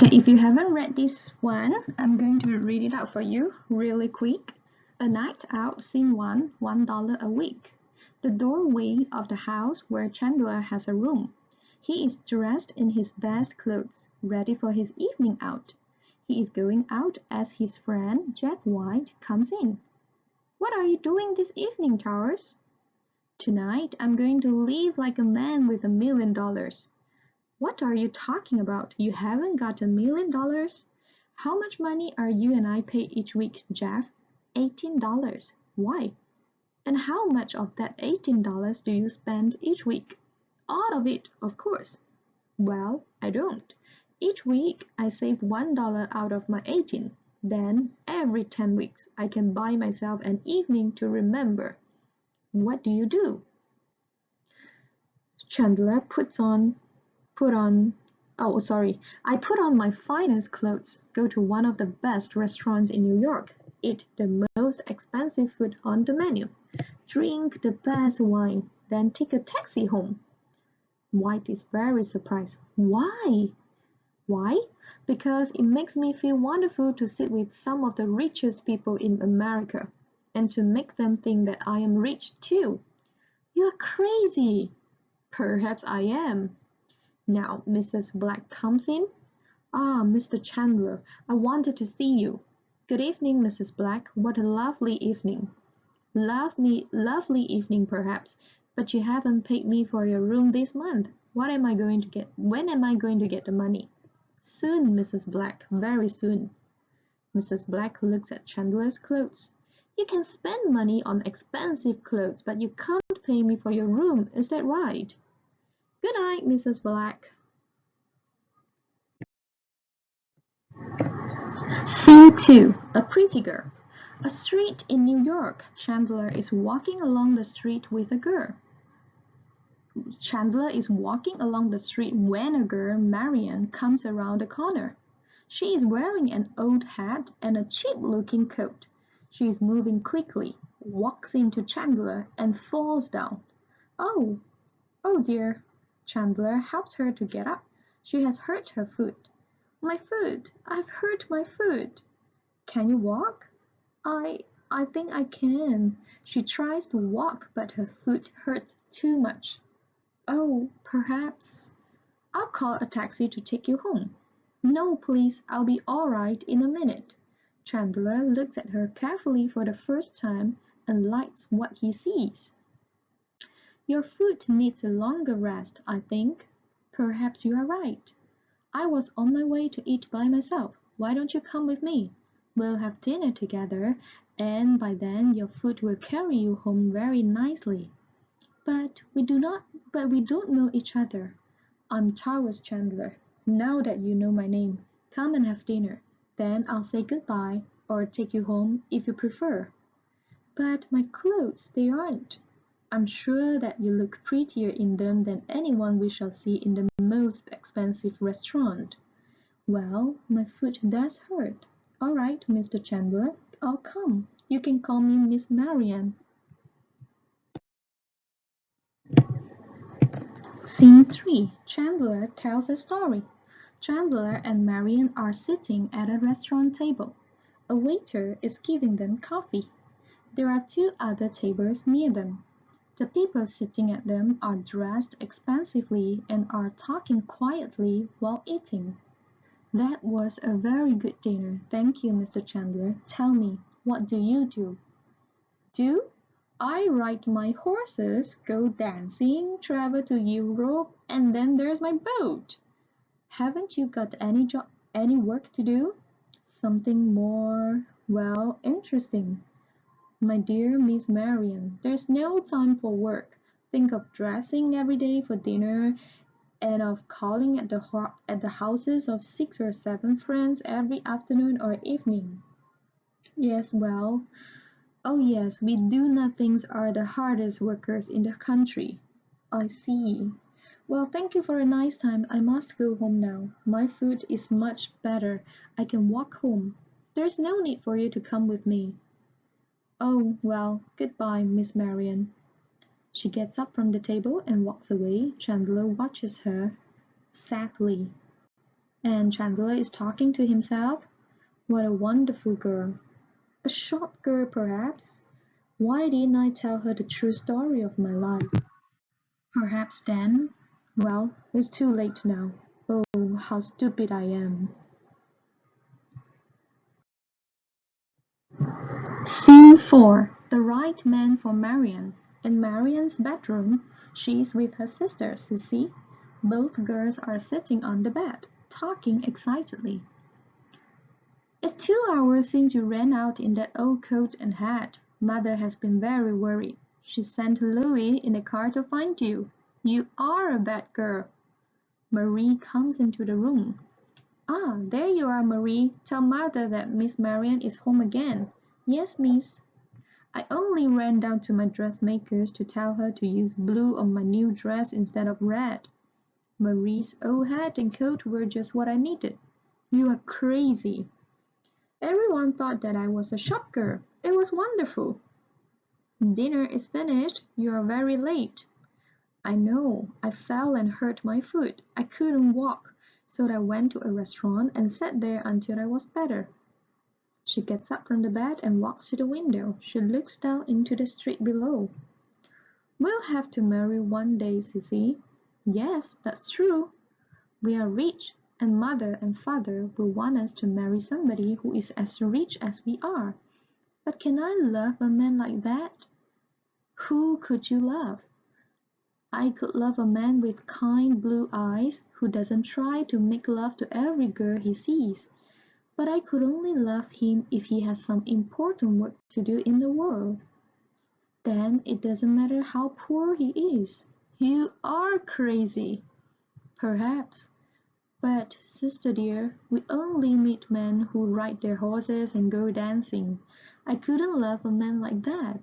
Okay, if you haven't read this one, I'm going to read it out for you really quick. A Night Out, Scene 1, $1 a week. The doorway of the house where Chandler has a room. He is dressed in his best clothes, ready for his evening out. He is going out as his friend Jack White comes in. What are you doing this evening, Charles? Tonight I'm going to live like a man with $1 million. What are you talking about? You haven't got $1 million? How much money are you and I pay each week, Jeff? $18. Why? And how much of that $18 do you spend each week? All of it, of course. Well, I don't. Each week I save $1 out of my 18. Then, every 10 weeks, I can buy myself an evening to remember. What do you do? Chandler I put on my finest clothes, go to one of the best restaurants in New York, eat the most expensive food on the menu, drink the best wine, then take a taxi home. White is very surprised. Why? Why? Because it makes me feel wonderful to sit with some of the richest people in America, and to make them think that I am rich too. You're crazy. Perhaps I am. Now Mrs. Black comes in. Ah, Mr. Chandler, I wanted to see you. Good evening, Mrs. Black. What a lovely evening. Lovely evening, perhaps, but you haven't paid me for your room this month. What am I going to get? When am I going to get the money? Soon, Mrs. Black, very soon. Mrs. Black looks at Chandler's clothes. You can spend money on expensive clothes, but you can't pay me for your room, is that right? Good night, Mrs. Black. Scene 2. A pretty girl. A street in New York. Chandler is walking along the street with a girl. Chandler is walking along the street when a girl, Marian, comes around the corner. She is wearing an old hat and a cheap-looking coat. She is moving quickly, walks into Chandler, and falls down. Oh, oh dear. Chandler helps her to get up. She has hurt her foot. My foot! I've hurt my foot! Can you walk? I think I can. She tries to walk, but her foot hurts too much. Oh, perhaps. I'll call a taxi to take you home. No, please, I'll be all right in a minute. Chandler looks at her carefully for the first time and likes what he sees. Your foot needs a longer rest, I think. Perhaps you are right. I was on my way to eat by myself. Why don't you come with me? We'll have dinner together, and by then your foot will carry you home very nicely. But we don't know each other. I'm Charles Chandler. Now that you know my name, come and have dinner. Then I'll say goodbye, or take you home if you prefer. But my clothes, they aren't. I'm sure that you look prettier in them than anyone we shall see in the most expensive restaurant. Well, my foot does hurt. All right, Mr. Chandler, I'll come. You can call me Miss Marian. Scene 3. Chandler tells a story. Chandler and Marian are sitting at a restaurant table. A waiter is giving them coffee. There are 2 other tables near them. The people sitting at them are dressed expensively and are talking quietly while eating. That was a very good dinner, thank you, Mr. Chandler. Tell me, what do you do? Do? I ride my horses, go dancing, travel to Europe, and then there's my boat. Haven't you got any work to do? Something more, well, interesting. My dear Miss Marian, there's no time for work. Think of dressing every day for dinner and of calling at the houses of 6 or 7 friends every afternoon or evening. Yes, well, oh yes, we do-nothings are the hardest workers in the country. I see. Well, thank you for a nice time. I must go home now. My foot is much better. I can walk home. There's no need for you to come with me. Oh, well, goodbye, Miss Marian. She gets up from the table and walks away. Chandler watches her sadly. And Chandler is talking to himself. What a wonderful girl. A shop girl, perhaps. Why didn't I tell her the true story of my life? Perhaps then. Well, it's too late now. Oh, how stupid I am. Scene 4. The right man for Marian. In Marian's bedroom, she's with her sister, Sissy. Both girls are sitting on the bed, talking excitedly. It's 2 hours since you ran out in that old coat and hat. Mother has been very worried. She sent Louis in a car to find you. You are a bad girl. Marie comes into the room. Ah, there you are, Marie. Tell mother that Miss Marian is home again. Yes, miss. I only ran down to my dressmaker's to tell her to use blue on my new dress instead of red. Marie's old hat and coat were just what I needed. You are crazy. Everyone thought that I was a shop girl. It was wonderful. Dinner is finished. You are very late. I know. I fell and hurt my foot. I couldn't walk, so I went to a restaurant and sat there until I was better. She gets up from the bed and walks to the window. She looks down into the street below. We'll have to marry one day, Sissy. Yes, that's true. We are rich, and mother and father will want us to marry somebody who is as rich as we are. But can I love a man like that? Who could you love? I could love a man with kind blue eyes who doesn't try to make love to every girl he sees. But I could only love him if he has some important work to do in the world. Then it doesn't matter how poor he is. You are crazy. Perhaps. But, sister dear, we only meet men who ride their horses and go dancing. I couldn't love a man like that,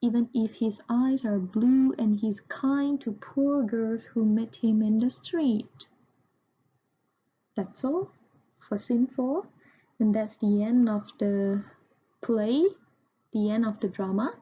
even if his eyes are blue and he's kind to poor girls who meet him in the street. That's all for scene 4, and that's the end of the play, the end of the drama.